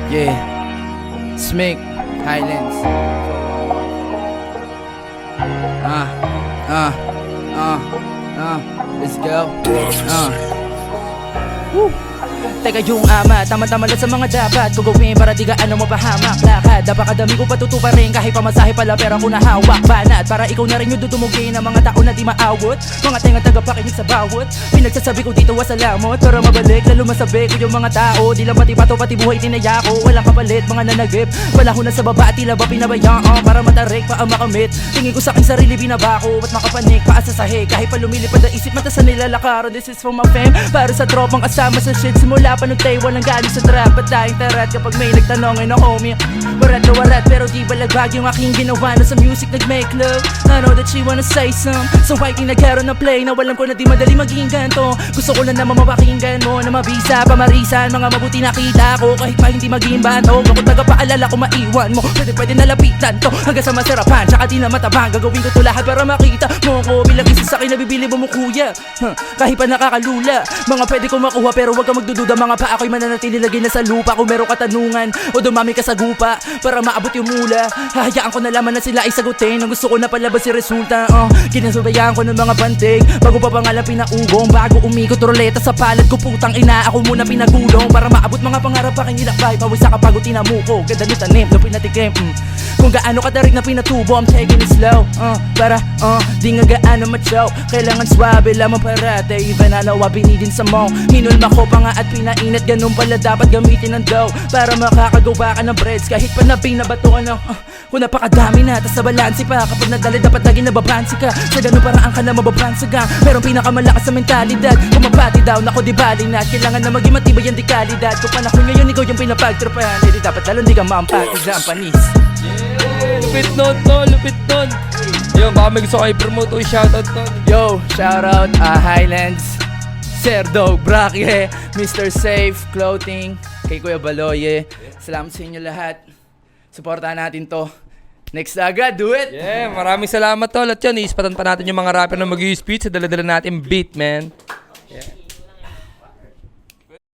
Yeah, Smig, Highlands. Let's go. Woo. Teka yung ama, tama-tama lang sa mga dapat ko gawin para di gaano mapahamak lakad. Napakadami ko patutuparin kahit pamasahe pala pera ko na hawak. Banat para ikaw na rin yung dudumugin ng mga tao na di maawot. Mga tenga tagapakinig sa bawat pinagsasabi ko dito wasalamot. Para mabalik lalo masabi ko yung mga tao. Di lang pati pato pati buhay tinaya ko. Walang kapalit mga nanagip. Wala ko na sa baba at tila ba pinabayaan para matarik pa ang makamit. Tingin ko sa aking sarili binabako at makapanik pa sa sahig. Kahit pa lumilipad ang isip mata sa nilalakaran. This is for my fam. Para sa tropang kasama sa shit. Simula pa nung tayo walang galing sa trap. At tayong tarat kapag may nagtanong ay no homie. Warat na warat pero di balagbag yung aking ginawa na sa music nag-make love. I know that she wanna say some. So why kinagkaroon na play na walang ko na di madali maging ganto. Gusto ko lang naman mapakinggan mo na mabisa pamarisan. Mga mabuti nakita ko kahit pa hindi maging bando. Kung tagapaalala ko maiwan mo pwede na lapitan to hanggang sa masarapan. Tsaka di na matabang gagawin ko to lahat para makita mo ko bilang isa sa akin na bibili mo kuya. Kahit pa nakakalula mga pwede ko makuha pero wag ka magdududa. Mga pa ako'y mananatili lagi na sa lupa. Kung meron katanungan o dumami ka sa gupa para maabot yung mula, hahayaan ko na lamang na sila ay sagutin. Ang gusto ko na palabas si resulta. Kinasubayaan ko ng mga pantig bago pa pangalan pinaugong. Bago umikot ruleta sa palad ko putang ina. Ako muna pinagulong para maabot mga pangarap aking nilakbay. Pawis sa kapagod tinamuko ganda nyo tanim na pinatikim. Kung gaano katarik na pinatubo I'm taking it slow. Para di nga gaano macho. Kailangan swabe lamang parate. Even alawa binidin sa mo. Minulma ko pa nga at pinainat. Ganun pala dapat gamitin ng dough para makakagawa ka ng breads. Kahit pa na binabato ka ng kung napakadami na tas sa balansi pa. Kapag nadali dapat lagi nababansi ka. Sa ganun paraan ka na mababansagang. Pero pinakamalakas sa mentalidad. Kung mapati down ako di bali na. Kailangan na maging matibay ang dekalidad. Kung panahon ngayon ikaw yung pinapagtrapahan. Hindi dapat lalo hindi ka mampag-exam panis. Lupit nun to, lupit nun. Yun, baka may gusto kayo promote o shoutout to. Yo, shoutout Highlands, Sir Dog Braque, Mr. Safe Clothing, kay Kuya Baloye. Salamat sa inyo lahat. Supportahan natin to. Next agad, do it! Yeah, maraming salamat tol. At yun, iispatan pa natin yung mga rapper na mag-i-speech sa dala-dala natin beat, man. Yeah.